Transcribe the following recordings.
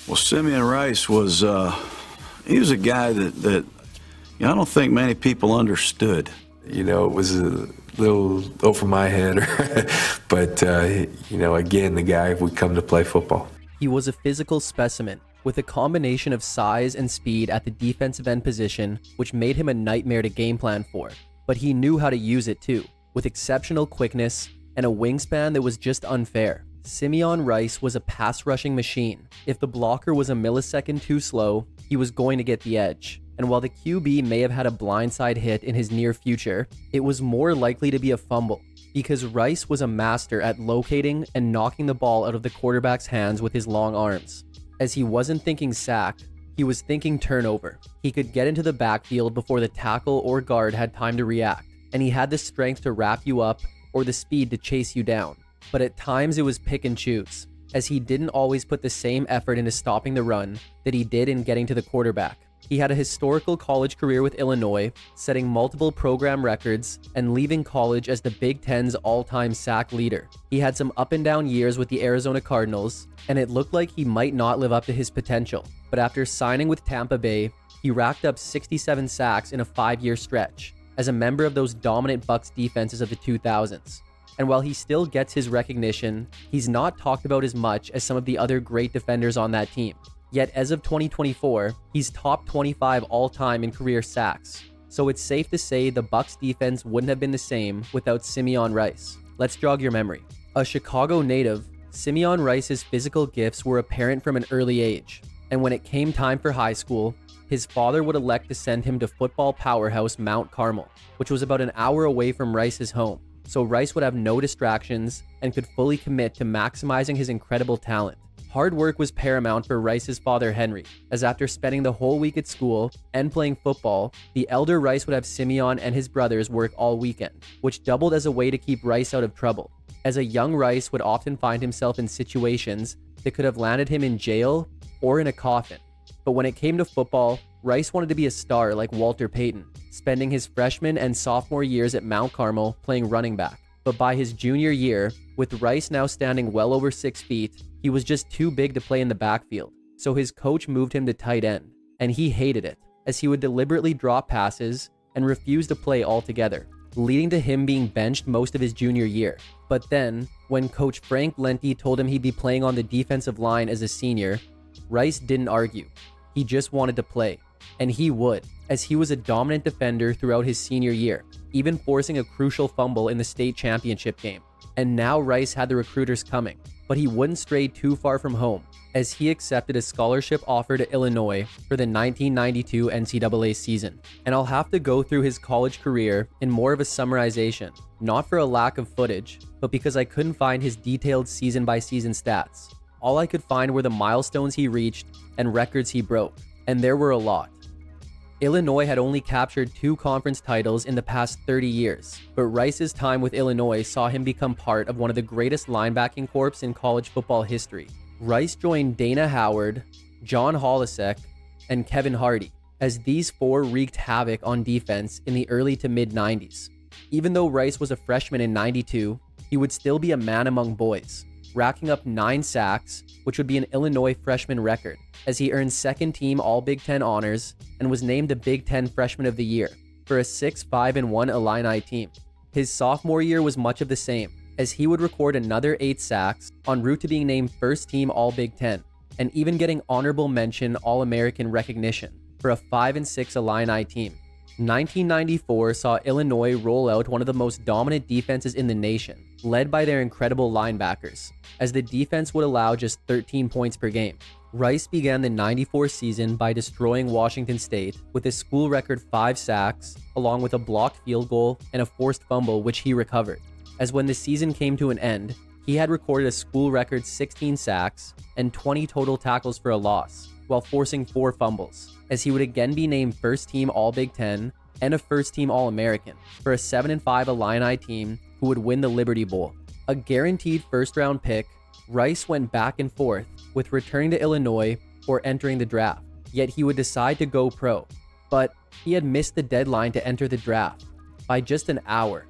Well, Simeon Rice was he was a guy that I don't think many people understood. You know, it was a little over my head, but you know, again, the guy would come to play football. He was a physical specimen with a combination of size and speed at the defensive end position, which made him a nightmare to game plan for. But he knew how to use it too, with exceptional quickness and a wingspan that was just unfair. Simeon Rice was a pass-rushing machine. If the blocker was a millisecond too slow, he was going to get the edge. And while the QB may have had a blindside hit in his near future, it was more likely to be a fumble, because Rice was a master at locating and knocking the ball out of the quarterback's hands with his long arms. As he wasn't thinking sack, he was thinking turnover. He could get into the backfield before the tackle or guard had time to react, and he had the strength to wrap you up or the speed to chase you down. But at times it was pick and choose, as he didn't always put the same effort into stopping the run that he did in getting to the quarterback. He had a historical college career with Illinois, setting multiple program records and leaving college as the Big Ten's all-time sack leader. He had some up and down years with the Arizona Cardinals, and it looked like he might not live up to his potential. But after signing with Tampa Bay, he racked up 67 sacks in a 5-year stretch as a member of those dominant Bucs defenses of the 2000s. And while he still gets his recognition, he's not talked about as much as some of the other great defenders on that team. Yet as of 2024, he's top 25 all-time in career sacks. So it's safe to say the Bucs defense wouldn't have been the same without Simeon Rice. Let's jog your memory. A Chicago native, Simeon Rice's physical gifts were apparent from an early age. And when it came time for high school, his father would elect to send him to football powerhouse Mount Carmel, which was about an hour away from Rice's home. So Rice would have no distractions and could fully commit to maximizing his incredible talent. Hard work was paramount for Rice's father, Henry, as after spending the whole week at school and playing football, the elder Rice would have Simeon and his brothers work all weekend, which doubled as a way to keep Rice out of trouble, as a young Rice would often find himself in situations that could have landed him in jail or in a coffin. But when it came to football, Rice wanted to be a star like Walter Payton, spending his freshman and sophomore years at Mount Carmel playing running back. But by his junior year, with Rice now standing well over 6 feet, he was just too big to play in the backfield. So his coach moved him to tight end, and he hated it, as he would deliberately drop passes and refuse to play altogether, leading to him being benched most of his junior year. But then, when Coach Frank Lenti told him he'd be playing on the defensive line as a senior, Rice didn't argue. He just wanted to play. And he would, as he was a dominant defender throughout his senior year, even forcing a crucial fumble in the state championship game. And now Rice had the recruiters coming, but he wouldn't stray too far from home, as he accepted a scholarship offer to Illinois for the 1992 NCAA season. And I'll have to go through his college career in more of a summarization, not for a lack of footage, but because I couldn't find his detailed season-by-season stats. All I could find were the milestones he reached and records he broke, and there were a lot. Illinois had only captured 2 conference titles in the past 30 years, but Rice's time with Illinois saw him become part of one of the greatest linebacking corps in college football history. Rice joined Dana Howard, John Holisek, and Kevin Hardy, as these 4 wreaked havoc on defense in the early to mid-90s. Even though Rice was a freshman in '92, he would still be a man among boys, racking up 9 sacks, which would be an Illinois freshman record, as he earned second-team All-Big Ten honors and was named the Big Ten Freshman of the Year for a 6-5-1 Illini team. His sophomore year was much of the same, as he would record another 8 sacks en route to being named first-team All-Big Ten, and even getting honorable mention All-American recognition for a 5-6 Illini team. 1994 saw Illinois roll out one of the most dominant defenses in the nation, led by their incredible linebackers, as the defense would allow just 13 points per game. Rice began the '94 season by destroying Washington State with a school record 5 sacks, along with a blocked field goal and a forced fumble which he recovered. As when the season came to an end, he had recorded a school record 16 sacks and 20 total tackles for a loss, while forcing 4 fumbles, as he would again be named first-team All-Big Ten and a first-team All-American for a 7-5 Illini team who would win the Liberty Bowl. A guaranteed first-round pick, Rice went back and forth with returning to Illinois or entering the draft, yet he would decide to go pro. But he had missed the deadline to enter the draft by just an hour,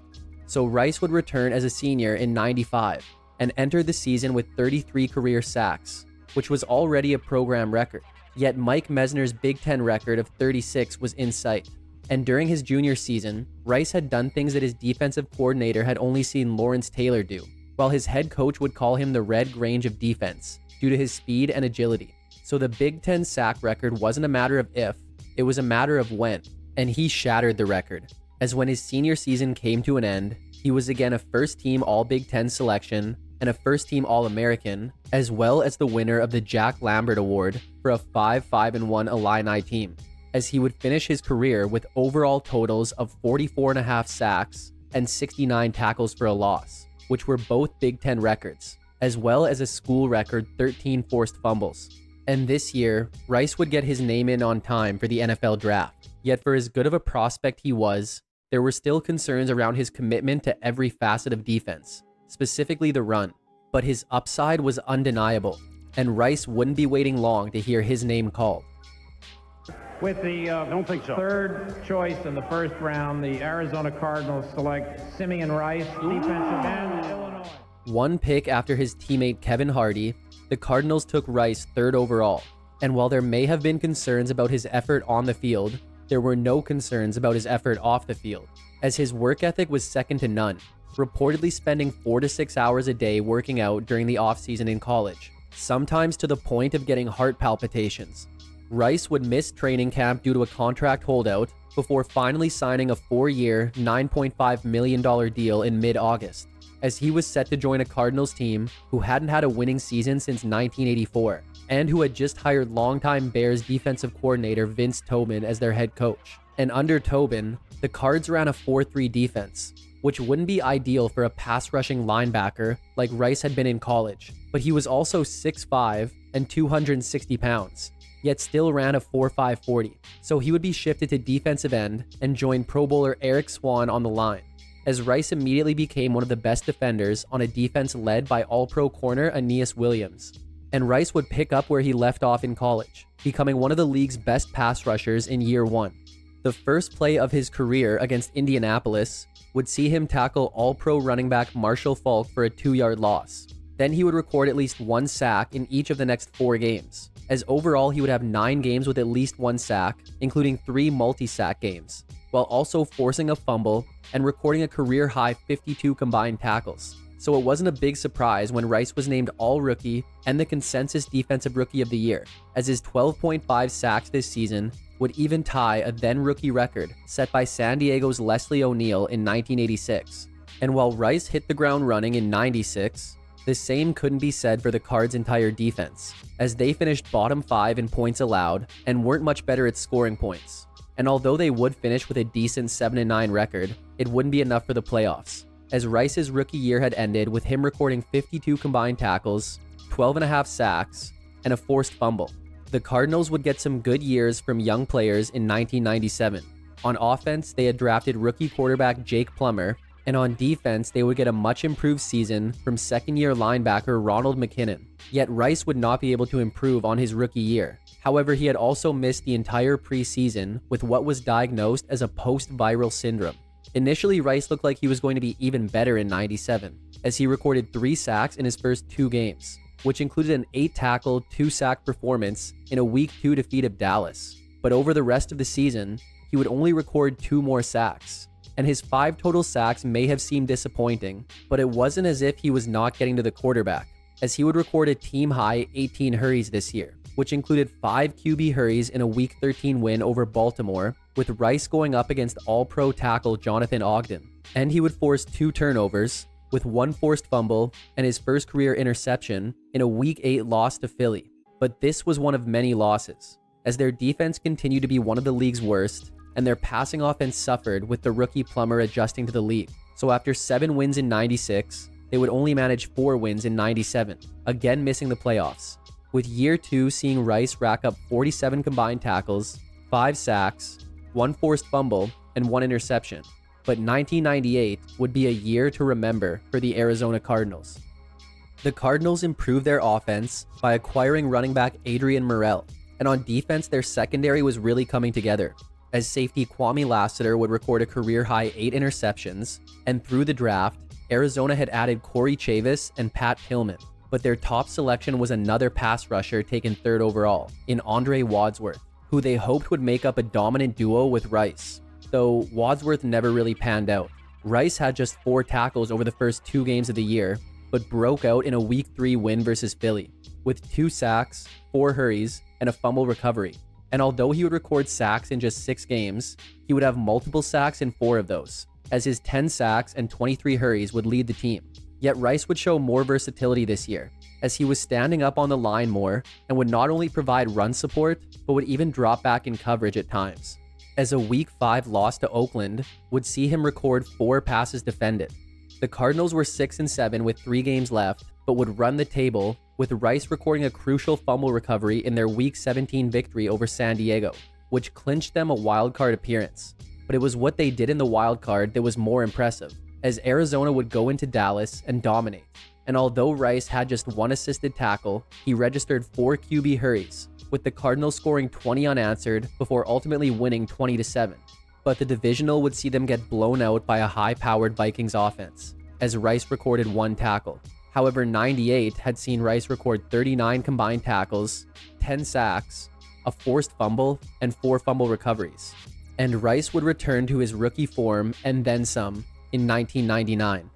so Rice would return as a senior in '95 and entered the season with 33 career sacks, which was already a program record. Yet Mike Mesner's Big Ten record of 36 was in sight. And during his junior season, Rice had done things that his defensive coordinator had only seen Lawrence Taylor do, while his head coach would call him the Red Grange of defense due to his speed and agility. So the Big Ten sack record wasn't a matter of if, it was a matter of when. And he shattered the record, as when his senior season came to an end, he was again a first-team All-Big Ten selection and a first-team All-American, as well as the winner of the Jack Lambert Award for a 5-5-1 Illini team, as he would finish his career with overall totals of 44.5 sacks and 69 tackles for a loss, which were both Big Ten records, as well as a school record 13 forced fumbles. And this year, Rice would get his name in on time for the NFL draft. Yet for as good of a prospect he was, there were still concerns around his commitment to every facet of defense, specifically the run. But his upside was undeniable, and Rice wouldn't be waiting long to hear his name called. With the third choice in the first round, the Arizona Cardinals select Simeon Rice, defensive end, Illinois. One pick after his teammate Kevin Hardy, the Cardinals took Rice third overall. And while there may have been concerns about his effort on the field, there were no concerns about his effort off the field, as his work ethic was second to none, reportedly spending 4 to 6 hours a day working out during the offseason in college, sometimes to the point of getting heart palpitations. Rice would miss training camp due to a contract holdout before finally signing a 4-year, $9.5 million deal in mid-August, as he was set to join a Cardinals team who hadn't had a winning season since 1984, and who had just hired longtime Bears defensive coordinator Vince Tobin as their head coach. And under Tobin, the Cards ran a 4-3 defense, which wouldn't be ideal for a pass-rushing linebacker like Rice had been in college, but he was also 6'5" and 260 pounds, yet still ran a 4.5 40, so he would be shifted to defensive end and join Pro Bowler Eric Swan on the line, as Rice immediately became one of the best defenders on a defense led by All-Pro corner Aeneas Williams. And Rice would pick up where he left off in college, becoming one of the league's best pass rushers in year one. The first play of his career against Indianapolis would see him tackle All-Pro running back Marshall Faulk for a 2-yard loss. Then he would record at least 1 sack in each of the next 4 games, as overall he would have 9 games with at least 1 sack, including 3 multi-sack games, while also forcing a fumble and recording a career-high 52 combined tackles. So it wasn't a big surprise when Rice was named All-Rookie and the consensus Defensive Rookie of the Year, as his 12.5 sacks this season would even tie a then-rookie record set by San Diego's Leslie O'Neal in 1986. And while Rice hit the ground running in 96, the same couldn't be said for the Cards' entire defense, as they finished bottom 5 in points allowed and weren't much better at scoring points. And although they would finish with a decent 7-9 record, it wouldn't be enough for the playoffs, as Rice's rookie year had ended with him recording 52 combined tackles, 12.5 sacks, and a forced fumble. The Cardinals would get some good years from young players in 1997. On offense, they had drafted rookie quarterback Jake Plummer, and on defense, they would get a much improved season from second-year linebacker Ronald McKinnon. Yet Rice would not be able to improve on his rookie year. However, he had also missed the entire preseason with what was diagnosed as a post-viral syndrome. Initially, Rice looked like he was going to be even better in 97, as he recorded 3 sacks in his first 2 games, which included an 8-tackle, 2-sack performance in a Week 2 defeat of Dallas. But over the rest of the season, he would only record 2 more sacks, and his 5 total sacks may have seemed disappointing, but it wasn't as if he was not getting to the quarterback, as he would record a team-high 18 hurries this year, which included 5 QB hurries in a Week 13 win over Baltimore, with Rice going up against All-Pro tackle Jonathan Ogden. And he would force 2 turnovers, with 1 forced fumble and his first career interception in a Week 8 loss to Philly. But this was one of many losses, as their defense continued to be one of the league's worst, and their passing offense suffered with the rookie Plummer adjusting to the league. So after 7 wins in 96, they would only manage 4 wins in 97, again missing the playoffs, with year 2 seeing Rice rack up 47 combined tackles, 5 sacks, 1 forced fumble, and 1 interception. But 1998 would be a year to remember for the Arizona Cardinals. The Cardinals improved their offense by acquiring running back Adrian Morrell, and on defense their secondary was really coming together, as safety Kwame Lassiter would record a career-high 8 interceptions, and through the draft, Arizona had added Corey Chavis and Pat Tillman. but their top selection was another pass rusher taken 3rd overall, in Andre Wadsworth, who they hoped would make up a dominant duo with Rice, though Wadsworth never really panned out. Rice had just 4 tackles over the first 2 games of the year, but broke out in a Week 3 win versus Philly, with 2 sacks, 4 hurries, and a fumble recovery. And although he would record sacks in just 6 games, he would have multiple sacks in 4 of those, as his 10 sacks and 23 hurries would lead the team. Yet Rice would show more versatility this year, as he was standing up on the line more and would not only provide run support, but would even drop back in coverage at times, as a Week 5 loss to Oakland would see him record 4 passes defended. The Cardinals were 6-7 with 3 games left, but would run the table, with Rice recording a crucial fumble recovery in their Week 17 victory over San Diego, which clinched them a wildcard appearance. But it was what they did in the wildcard that was more impressive, as Arizona would go into Dallas and dominate. And although Rice had just 1 assisted tackle, he registered 4 QB hurries, with the Cardinals scoring 20 unanswered before ultimately winning 20-7. But the divisional would see them get blown out by a high-powered Vikings offense, as Rice recorded 1 tackle. However, 98 had seen Rice record 39 combined tackles, 10 sacks, a forced fumble, and 4 fumble recoveries. And Rice would return to his rookie form and then some in 1999.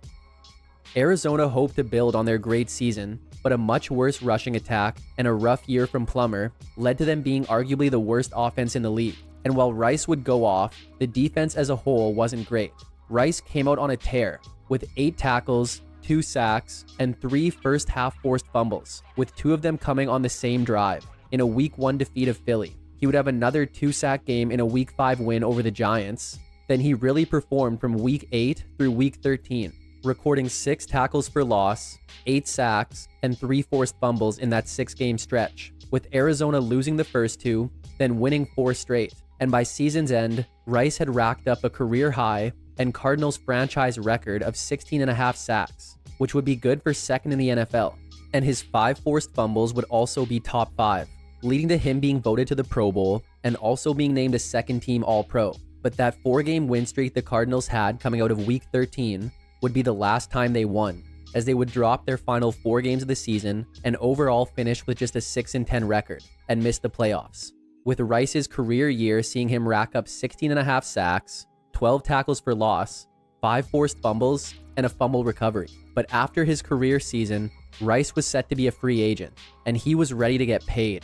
Arizona hoped to build on their great season, but a much worse rushing attack and a rough year from Plummer led to them being arguably the worst offense in the league. And while Rice would go off, the defense as a whole wasn't great. Rice came out on a tear, with 8 tackles, 2 sacks, and 3 first-half forced fumbles, with 2 of them coming on the same drive, in a Week 1 defeat of Philly. He would have another 2-sack game in a Week 5 win over the Giants. Then he really performed from Week 8 through Week 13, recording 6 tackles for loss, 8 sacks, and 3 forced fumbles in that 6-game stretch, with Arizona losing the first 2, then winning 4 straight. And by season's end, Rice had racked up a career high and Cardinals franchise record of 16.5 sacks, which would be good for 2nd in the NFL. And his 5 forced fumbles would also be top 5, leading to him being voted to the Pro Bowl and also being named a 2nd-team All-Pro. But that 4-game win streak the Cardinals had coming out of Week 13 would be the last time they won, as they would drop their final 4 games of the season and overall finish with just a 6-10 record and miss the playoffs, with Rice's career year seeing him rack up 16.5 sacks, 12 tackles for loss, 5 forced fumbles, and a fumble recovery. But after his career season, Rice was set to be a free agent, and he was ready to get paid.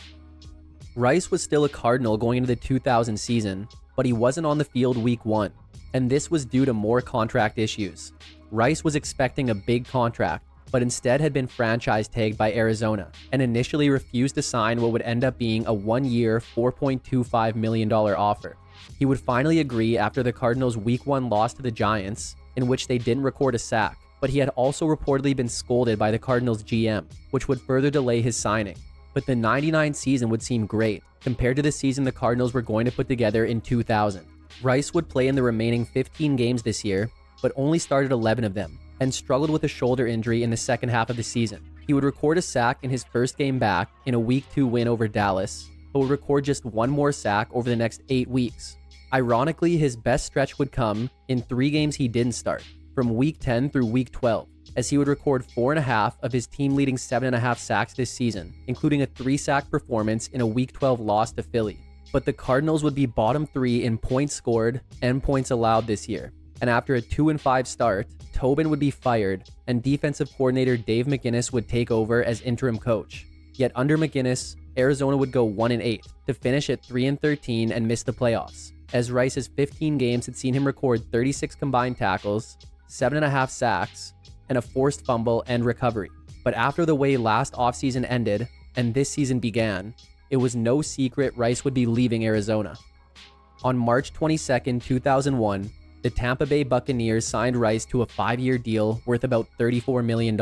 Rice was still a Cardinal going into the 2000 season, but he wasn't on the field Week 1, and this was due to more contract issues. Rice was expecting a big contract, but instead had been franchise tagged by Arizona, and initially refused to sign what would end up being a 1-year, $4.25 million offer. He would finally agree after the Cardinals' Week 1 loss to the Giants, in which they didn't record a sack, but he had also reportedly been scolded by the Cardinals' GM, which would further delay his signing. But the 99 season would seem great, compared to the season the Cardinals were going to put together in 2000. Rice would play in the remaining 15 games this year, but only started 11 of them, and struggled with a shoulder injury in the second half of the season. He would record a sack in his first game back in a Week 2 win over Dallas, but would record just 1 more sack over the next 8 weeks. Ironically, his best stretch would come in 3 games he didn't start, from Week 10 through Week 12, as he would record 4.5 of his team-leading 7.5 sacks this season, including a 3-sack performance in a Week 12 loss to Philly. But the Cardinals would be bottom 3 in points scored and points allowed this year, and after a 2-5 start, Tobin would be fired, and defensive coordinator Dave McGinnis would take over as interim coach. Yet under McGinnis, Arizona would go 1-8 to finish at 3-13 and miss the playoffs, as Rice's 15 games had seen him record 36 combined tackles, 7.5 sacks, and a forced fumble and recovery. But after the way last offseason ended and this season began, it was no secret Rice would be leaving Arizona. On March 22, 2001, the Tampa Bay Buccaneers signed Rice to a 5-year deal worth about $34 million.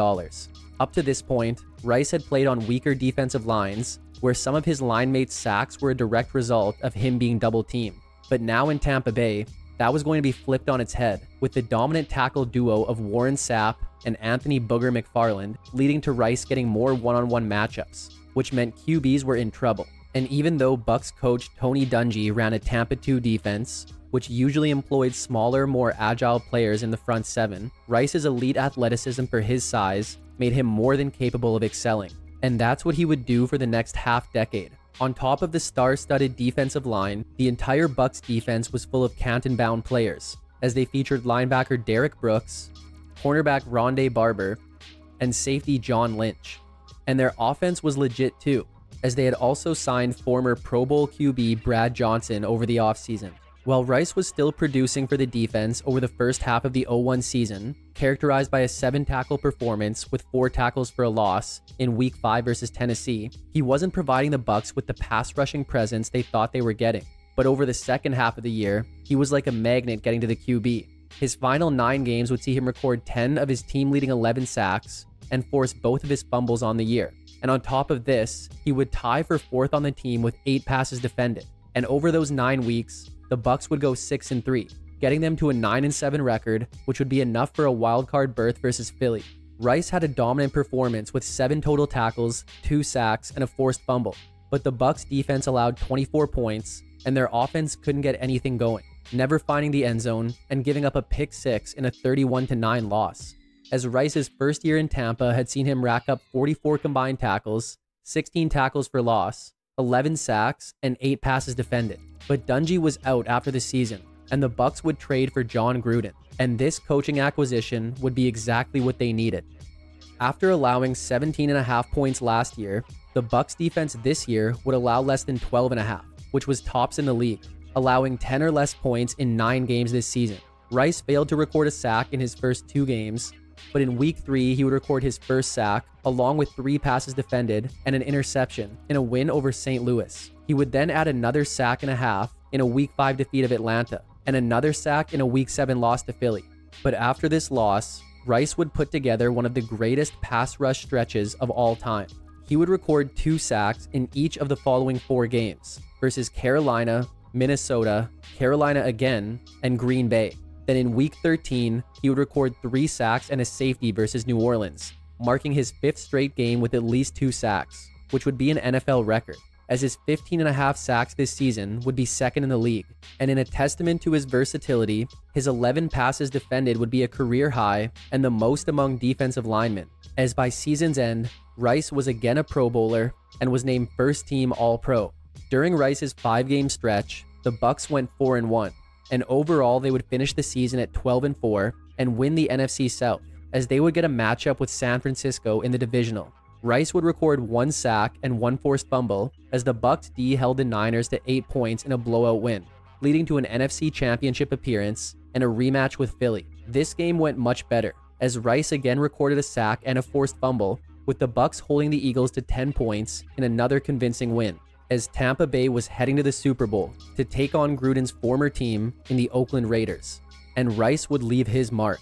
Up to this point, Rice had played on weaker defensive lines, where some of his line mates' sacks were a direct result of him being double-teamed. But now in Tampa Bay, that was going to be flipped on its head, with the dominant tackle duo of Warren Sapp and Anthony Booger McFarland leading to Rice getting more one-on-one matchups, which meant QBs were in trouble. And even though Bucs coach Tony Dungy ran a Tampa 2 defense, which usually employed smaller, more agile players in the front 7, Rice's elite athleticism for his size made him more than capable of excelling. And that's what he would do for the next half-decade. On top of the star-studded defensive line, the entire Bucs defense was full of Canton-bound players, as they featured linebacker Derrick Brooks, cornerback Ronde Barber, and safety John Lynch. And their offense was legit too, as they had also signed former Pro Bowl QB Brad Johnson over the offseason. While Rice was still producing for the defense over the first half of the 0-1 season, characterized by a 7-tackle performance with 4 tackles for a loss in Week 5 versus Tennessee, he wasn't providing the Bucs with the pass-rushing presence they thought they were getting. But over the second half of the year, he was like a magnet getting to the QB. His final 9 games would see him record 10 of his team-leading 11 sacks and force both of his fumbles on the year. And on top of this, he would tie for 4th on the team with 8 passes defended. And over those 9 weeks, the Bucs would go 6-3, getting them to a 9-7 record, which would be enough for a wildcard berth versus Philly. Rice had a dominant performance with 7 total tackles, 2 sacks, and a forced fumble. But the Bucs defense allowed 24 points, and their offense couldn't get anything going, never finding the end zone and giving up a pick 6 in a 31-9 loss. As Rice's first year in Tampa had seen him rack up 44 combined tackles, 16 tackles for loss, 11 sacks, and 8 passes defended. But Dungy was out after the season, and the Bucs would trade for John Gruden, and this coaching acquisition would be exactly what they needed. After allowing 17.5 points last year, the Bucs defense this year would allow less than 12.5, which was tops in the league, allowing 10 or less points in 9 games this season. Rice failed to record a sack in his first 2 games, but in Week 3 he would record his first sack, along with 3 passes defended and an interception in a win over St. Louis. He would then add another sack and a half in a Week 5 defeat of Atlanta, and another sack in a Week 7 loss to Philly. But after this loss, Rice would put together one of the greatest pass rush stretches of all time. He would record 2 sacks in each of the following 4 games, versus Carolina, Minnesota, Carolina again, and Green Bay. Then in Week 13, he would record 3 sacks and a safety versus New Orleans, marking his 5th straight game with at least 2 sacks, which would be an NFL record, as his 15.5 sacks this season would be 2nd in the league. And in a testament to his versatility, his 11 passes defended would be a career high and the most among defensive linemen, as by season's end, Rice was again a Pro Bowler and was named first team All-Pro. During Rice's 5-game stretch, the Bucs went 4-1, and overall they would finish the season at 12-4 and win the NFC South, as they would get a matchup with San Francisco in the divisional. Rice would record 1 sack and 1 forced fumble, as the Bucs D held the Niners to 8 points in a blowout win, leading to an NFC Championship appearance and a rematch with Philly. This game went much better, as Rice again recorded a sack and a forced fumble, with the Bucs holding the Eagles to 10 points in another convincing win, as Tampa Bay was heading to the Super Bowl to take on Gruden's former team in the Oakland Raiders, and Rice would leave his mark.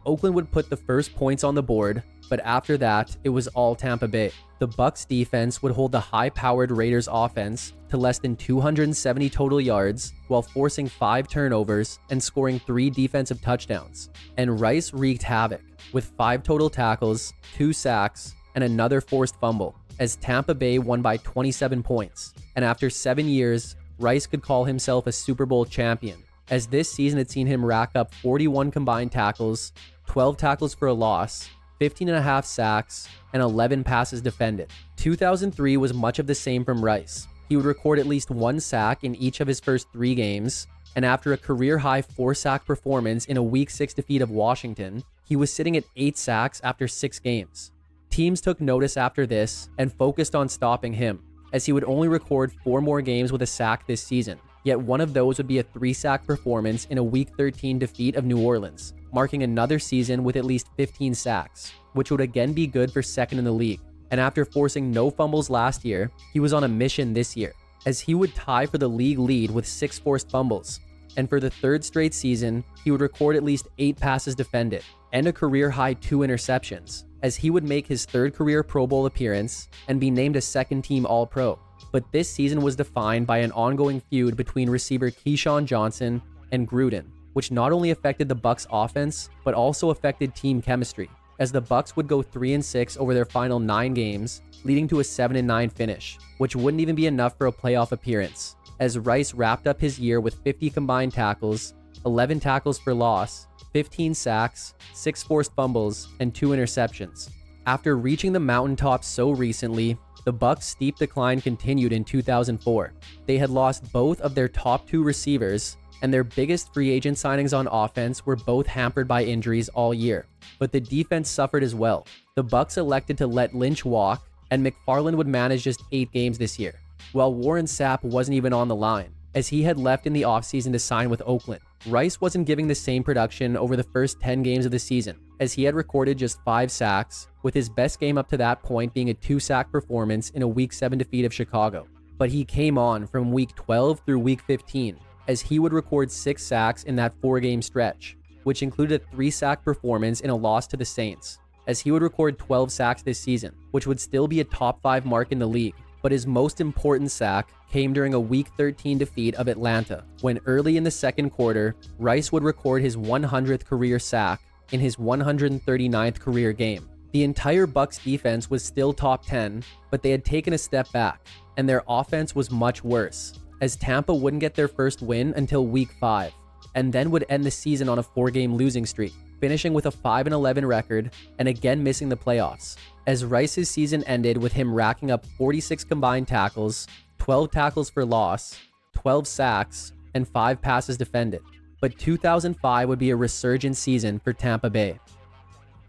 Oakland would put the first points on the board, but after that, it was all Tampa Bay. The Bucs defense would hold the high-powered Raiders offense to less than 270 total yards while forcing 5 turnovers and scoring 3 defensive touchdowns. And Rice wreaked havoc with 5 total tackles, 2 sacks, and another forced fumble, as Tampa Bay won by 27 points. And after 7 years, Rice could call himself a Super Bowl champion, as this season had seen him rack up 41 combined tackles, 12 tackles for a loss, 15.5 sacks, and 11 passes defended. 2003 was much of the same from Rice. He would record at least 1 sack in each of his first 3 games, and after a career-high 4-sack performance in a Week 6 defeat of Washington, he was sitting at 8 sacks after 6 games. Teams took notice after this and focused on stopping him, as he would only record 4 more games with a sack this season, yet one of those would be a 3-sack performance in a Week 13 defeat of New Orleans, marking another season with at least 15 sacks, which would again be good for 2nd in the league. And after forcing no fumbles last year, he was on a mission this year, as he would tie for the league lead with 6 forced fumbles. And for the 3rd straight season, he would record at least 8 passes defended, and a career-high 2 interceptions, as he would make his 3rd career Pro Bowl appearance and be named a 2nd-team All-Pro. But this season was defined by an ongoing feud between receiver Keyshawn Johnson and Gruden, which not only affected the Bucs offense, but also affected team chemistry, as the Bucs would go 3-6 over their final 9 games, leading to a 7-9 finish, which wouldn't even be enough for a playoff appearance, as Rice wrapped up his year with 50 combined tackles, 11 tackles for loss, 15 sacks, 6 forced fumbles, and 2 interceptions. After reaching the mountaintop so recently, the Bucs' steep decline continued in 2004. They had lost both of their top 2 receivers, and their biggest free agent signings on offense were both hampered by injuries all year. But the defense suffered as well. The Bucs elected to let Lynch walk, and McFarland would manage just 8 games this year, while Warren Sapp wasn't even on the line, as he had left in the offseason to sign with Oakland. Rice wasn't giving the same production over the first 10 games of the season, as he had recorded just 5 sacks, with his best game up to that point being a 2-sack performance in a Week 7 defeat of Chicago. But he came on from Week 12 through Week 15, as he would record 6 sacks in that 4-game stretch, which included a 3-sack performance in a loss to the Saints, as he would record 12 sacks this season, which would still be a top 5 mark in the league. But his most important sack came during a Week 13 defeat of Atlanta, when early in the second quarter, Rice would record his 100th career sack in his 139th career game. The entire Bucs defense was still top 10, but they had taken a step back, and their offense was much worse, as Tampa wouldn't get their first win until Week 5, and then would end the season on a 4-game losing streak, finishing with a 5-11 record and again missing the playoffs, as Rice's season ended with him racking up 46 combined tackles, 12 tackles for loss, 12 sacks, and 5 passes defended. But 2005 would be a resurgent season for Tampa Bay.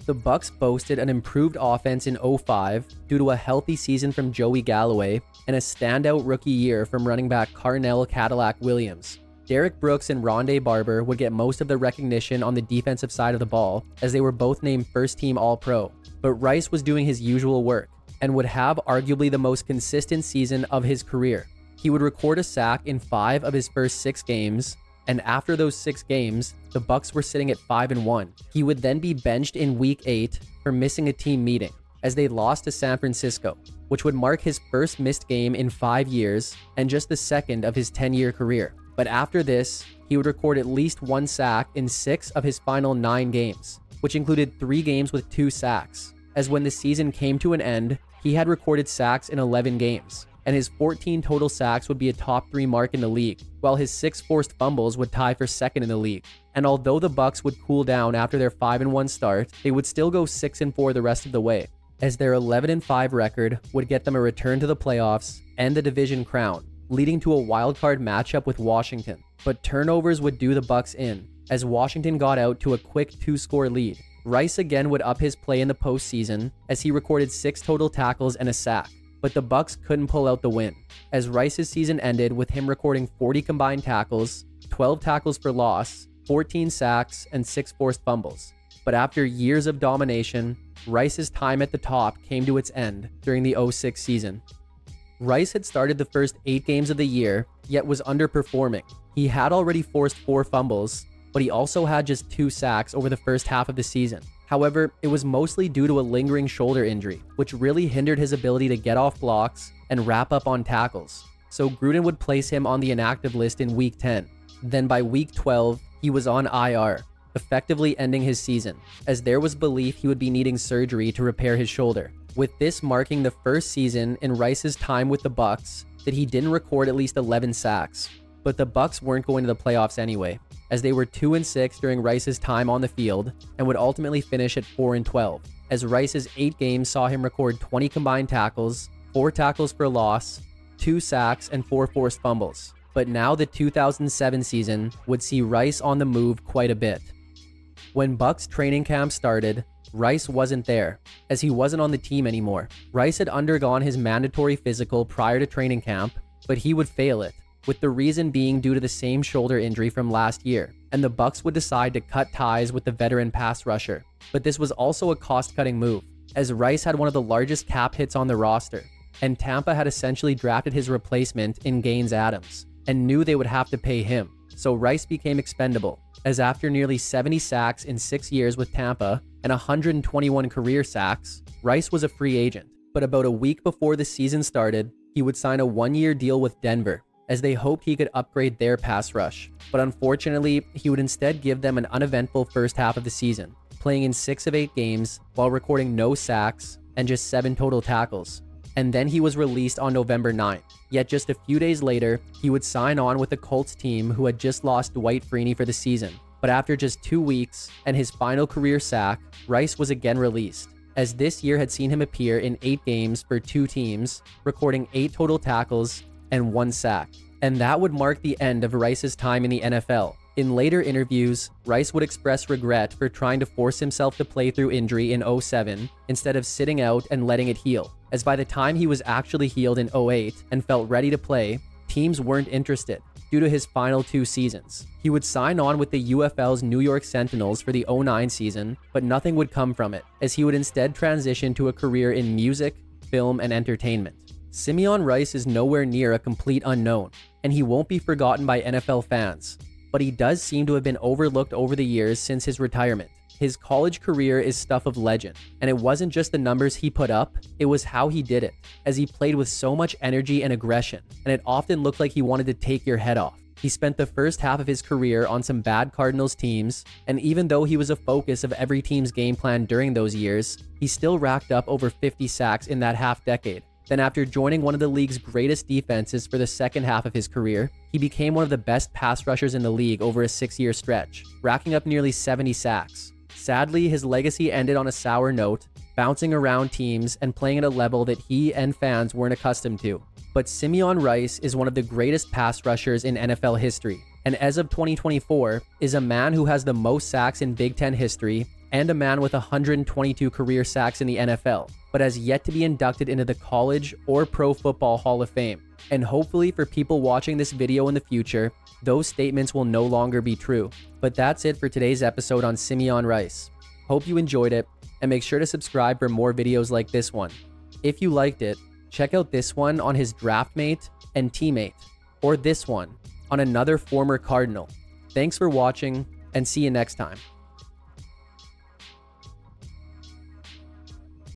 The Bucs boasted an improved offense in 05 due to a healthy season from Joey Galloway and a standout rookie year from running back Carnell Cadillac Williams. Derrick Brooks and Ronde Barber would get most of the recognition on the defensive side of the ball, as they were both named first-team All-Pro. But Rice was doing his usual work and would have arguably the most consistent season of his career. He would record a sack in 5 of his first 6 games, and after those 6 games, the Bucs were sitting at 5-1. He would then be benched in Week 8 for missing a team meeting, as they lost to San Francisco, which would mark his first missed game in 5 years and just the second of his 10-year career. But after this, he would record at least 1 sack in 6 of his final 9 games, which included 3 games with 2 sacks, as when the season came to an end, he had recorded sacks in 11 games, and his 14 total sacks would be a top 3 mark in the league, while his 6 forced fumbles would tie for second in the league. And although the Bucs would cool down after their 5-1 start, they would still go 6-4 the rest of the way, as their 11-5 record would get them a return to the playoffs and the division crown, leading to a wildcard matchup with Washington. But turnovers would do the Bucs in, as Washington got out to a quick 2-score lead. Rice again would up his play in the postseason, as he recorded 6 total tackles and a sack. But the Bucs couldn't pull out the win, as Rice's season ended with him recording 40 combined tackles, 12 tackles for loss, 14 sacks, and 6 forced fumbles. But after years of domination, Rice's time at the top came to its end during the 06 season. Rice had started the first 8 games of the year, yet was underperforming. He had already forced 4 fumbles, but he also had just 2 sacks over the first half of the season. However, it was mostly due to a lingering shoulder injury, which really hindered his ability to get off blocks and wrap up on tackles. So Gruden would place him on the inactive list in Week 10. Then by Week 12, he was on IR, effectively ending his season, as there was belief he would be needing surgery to repair his shoulder. With this marking the first season in Rice's time with the Bucs that he didn't record at least 11 sacks. But the Bucs weren't going to the playoffs anyway, as they were 2-6 during Rice's time on the field and would ultimately finish at 4-12, as Rice's 8 games saw him record 20 combined tackles, 4 tackles for loss, 2 sacks, and 4 forced fumbles. But now the 2007 season would see Rice on the move quite a bit. When Bucs training camp started, Rice wasn't there, as he wasn't on the team anymore. Rice had undergone his mandatory physical prior to training camp, but he would fail it, with the reason being due to the same shoulder injury from last year, and the Bucs would decide to cut ties with the veteran pass rusher. But this was also a cost-cutting move, as Rice had one of the largest cap hits on the roster, and Tampa had essentially drafted his replacement in Gaines Adams, and knew they would have to pay him. So Rice became expendable, as after nearly 70 sacks in 6 years with Tampa and 121 career sacks, Rice was a free agent. But about a week before the season started, he would sign a 1-year deal with Denver, as they hoped he could upgrade their pass rush. But unfortunately, he would instead give them an uneventful first half of the season, playing in 6 of 8 games while recording no sacks and just 7 total tackles. And then he was released on November 9th. Yet just a few days later, he would sign on with the Colts team who had just lost Dwight Freeney for the season. But after just 2 weeks and his final career sack, Rice was again released, as this year had seen him appear in 8 games for 2 teams, recording 8 total tackles and 1 sack. And that would mark the end of Rice's time in the NFL. In later interviews, Rice would express regret for trying to force himself to play through injury in 07 instead of sitting out and letting it heal, as by the time he was actually healed in 08 and felt ready to play, teams weren't interested due to his final 2 seasons. He would sign on with the UFL's New York Sentinels for the 09 season, but nothing would come from it, as he would instead transition to a career in music, film, and entertainment. Simeon Rice is nowhere near a complete unknown, and he won't be forgotten by NFL fans, but he does seem to have been overlooked over the years since his retirement. His college career is stuff of legend, and it wasn't just the numbers he put up, it was how he did it, as he played with so much energy and aggression, and it often looked like he wanted to take your head off. He spent the first half of his career on some bad Cardinals teams, and even though he was a focus of every team's game plan during those years, he still racked up over 50 sacks in that half-decade. Then after joining one of the league's greatest defenses for the second half of his career, he became one of the best pass rushers in the league over a 6-year stretch, racking up nearly 70 sacks. Sadly, his legacy ended on a sour note, bouncing around teams and playing at a level that he and fans weren't accustomed to. But Simeon Rice is one of the greatest pass rushers in NFL history, and as of 2024, is a man who has the most sacks in Big Ten history and a man with 122 career sacks in the NFL, but has yet to be inducted into the College or Pro Football Hall of Fame. And hopefully for people watching this video in the future, those statements will no longer be true. But that's it for today's episode on Simeon Rice. Hope you enjoyed it, and make sure to subscribe for more videos like this one. If you liked it, check out this one on his draft mate and teammate, or this one on another former Cardinal. Thanks for watching, and see you next time.